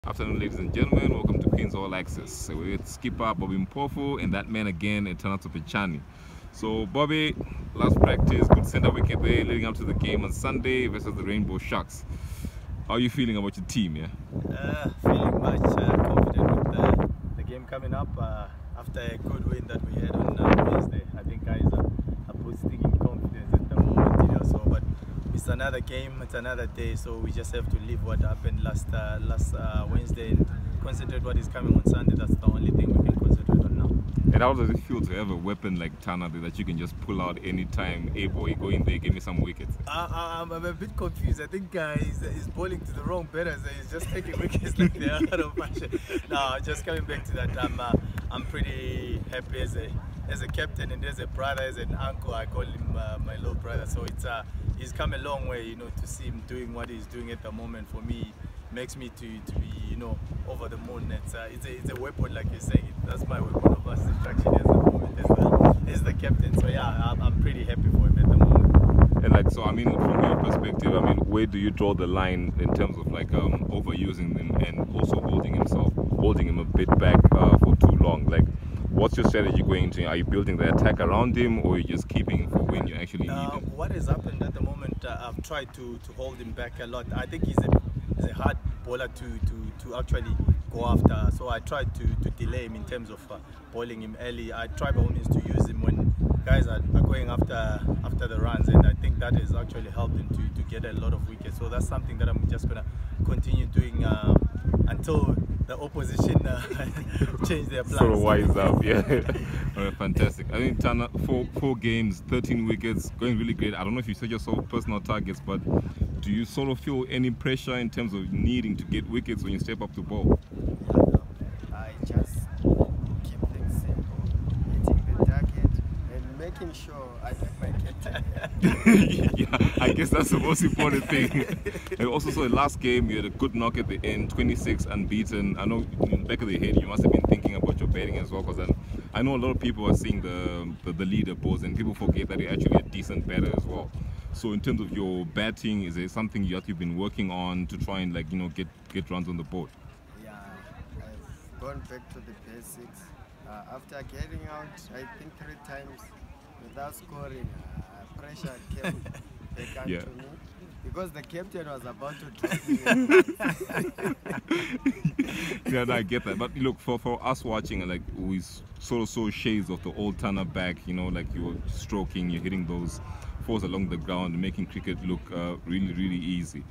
Afternoon, ladies and gentlemen. Welcome to Queen's All Access. So we're with skipper Bobby Mpofu and that man again, Tanatswa Bechani. So Bobby, last practice, good center wicket there, leading up to the game on Sunday versus the Rainbow Sharks. How are you feeling about your team? Feeling much confident with the game coming up after a good win that we had on Wednesday. I think guys are boosting in confidence at the moment, So, but it's another game, it's another day, so we just have to leave what happened last Wednesday and concentrate what is coming on Sunday. That's the only thing we can concentrate on now. And how does it feel to have a weapon like Tana that you can just pull out anytime? Hey boy, go in there, give me some wickets. I'm a bit confused. I think he's bowling to the wrong batters. He's just taking wickets like they're out of fashion. No, just coming back to that, I'm pretty happy as a captain and as a brother, as an uncle. I call him my little brother. So he's come a long way, to see him doing what he's doing at the moment. For me, makes me to be, over the moon. It's a weapon, like you say. That's my weapon of mass destruction at the moment as the captain. So yeah, I'm pretty happy for him at the moment. And from your perspective, where do you draw the line in terms of overusing him and also holding him a bit back for too long? What's your strategy going into? Are you building the attack around him, or are you just keeping him for when you actually need him? What has happened at the moment, I've tried to hold him back a lot. I think he's a hard bowler to actually go after. So I tried to delay him in terms of bowling him early. I try by all means to use him when guys are going after the runs, and I think that has actually helped him to get a lot of wickets. So that's something that I'm just going to continue doing until the opposition change their plans. Sort of wise up, yeah. All right, fantastic. I think Tana, four games, 13 wickets, going really great. I don't know if you set yourself personal targets, but do you sort of feel any pressure in terms of needing to get wickets when you step up to bowl? I just keep things simple, hitting the target and making sure I make my captain. Yeah, I guess that's the most important thing. And also, so the last game, you had a good knock at the end, 26 unbeaten. I know in the back of the head, you must have been thinking about your batting as well, because I know a lot of people are seeing the leaderboards and people forget that you're actually a decent batter as well. So in terms of your batting, is there something you've been working on to try and get runs on the board? Yeah, I've gone back to the basics. After getting out, I think 3 times without scoring, pressure came back onto me because the captain was about to drop me. Yeah, no, I get that. But look, for us watching, we sort of saw shades of the old Tana back. You were stroking, you're hitting those fours along the ground, making cricket look really, really easy.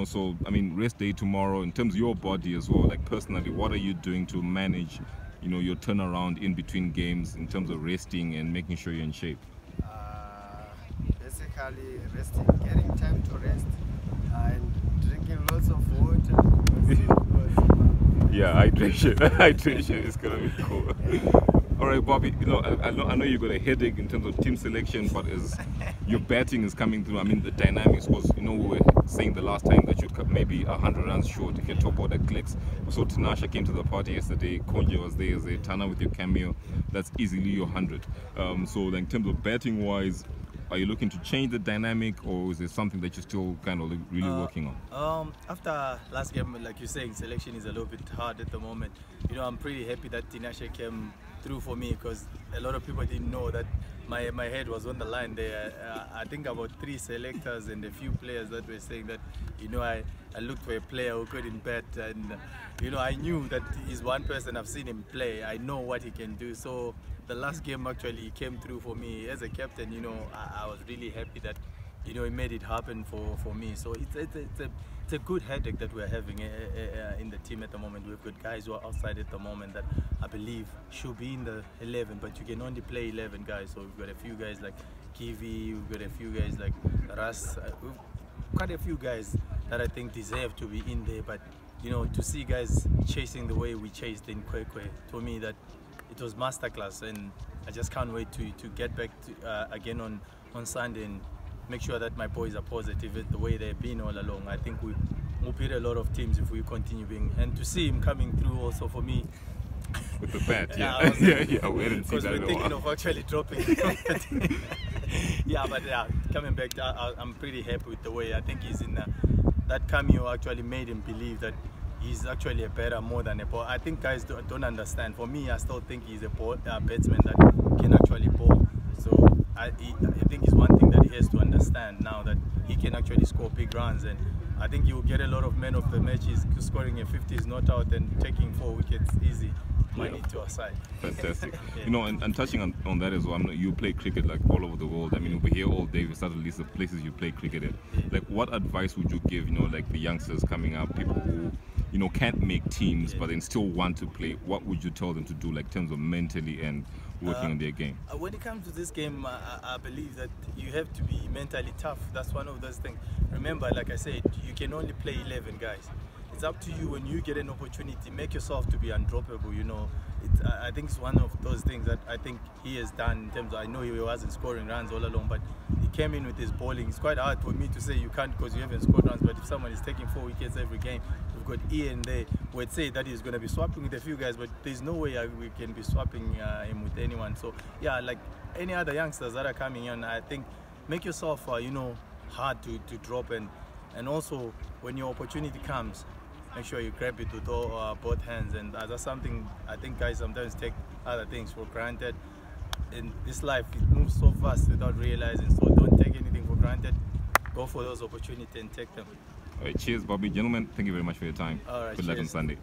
So rest day tomorrow. In terms of your body as well, personally, what are you doing to manage, your turnaround in between games in terms of resting and making sure you're in shape? Basically, resting, getting time to rest, and drinking lots of water. Yeah, hydration is gonna be cool. All right, Bobby. I know you got a headache in terms of team selection, but as your batting is coming through, the dynamics was, we were saying the last time that you'd cut maybe 100 runs short if your top order clicks. So Tinashe came to the party yesterday. Konje was there as a Tana with your cameo. That's easily your 100. So in terms of batting wise, are you looking to change the dynamic, or is there something that you're still kind of really working on? After last game, like you're saying, selection is a little bit hard at the moment. I'm pretty happy that Tinashe came through for me, because a lot of people didn't know that my head was on the line there. I think about 3 selectors and a few players that were saying that, I looked for a player who couldn't bat, and I knew that he's one person. I've seen him play. I know what he can do. So the last game actually came through for me as a captain. I was really happy that he made it happen for me. So it's a good headache that we're having in the team at the moment. We've got guys who are outside at the moment that I believe should be in the 11, but you can only play 11 guys. So we've got a few guys like Kiwi, we've got a few guys like Ras, we've quite a few guys that I think deserve to be in there. But to see guys chasing the way we chased in Kwekwe, told me that it was masterclass, and I just can't wait to get back to, again on Sunday and make sure that my boys are positive the way they've been all along. I think we'll beat a lot of teams if we continue being, and to see him coming through also for me. With the bat, yeah. We didn't see that. Because we're thinking of actually dropping. Yeah, but coming back, I'm pretty happy with the way I think he's in that cameo actually made him believe that he's actually a better more than a ball. I think guys don't understand. For me, I still think he's a batsman that can actually bowl. So I think it's one thing that he has to understand now, that he can actually score big runs, and I think you will get a lot of men of the matches scoring a 50s not out and taking 4 wickets easy. Money to our side. Fantastic. Yeah. You know, and touching on that as well, I mean, you play cricket like all over the world. I mean, over here all day, we start a list of places you play cricket at. Like, what advice would you give, you know, like the youngsters coming up, people who, you know, can't make teams but then still want to play? What would you tell them to do, like, in terms of mentally and working on their game? When it comes to this game, I believe that you have to be mentally tough. That's one of those things. Remember, like I said, you can only play 11 guys. It's up to you when you get an opportunity, make yourself to be undroppable, you know. I think it's one of those things that I think he has done in terms of, I know he wasn't scoring runs all along, but he came in with his bowling. It's quite hard for me to say you can't because you haven't scored runs, but if someone is taking 4 wickets every game, we've got Ian there, we'd say that he's going to be swapping with a few guys, but there's no way we can be swapping him with anyone. So yeah, like any other youngsters that are coming in, I think make yourself, you know, hard to drop, and also when your opportunity comes, make sure you grab it with both hands. And that's something I think guys sometimes take other things for granted. In this life, it moves so fast without realizing, so don't take anything for granted. Go for those opportunities and take them. All right, cheers, Bobby. Gentlemen, thank you very much for your time. All right, good luck on cheers. Sunday.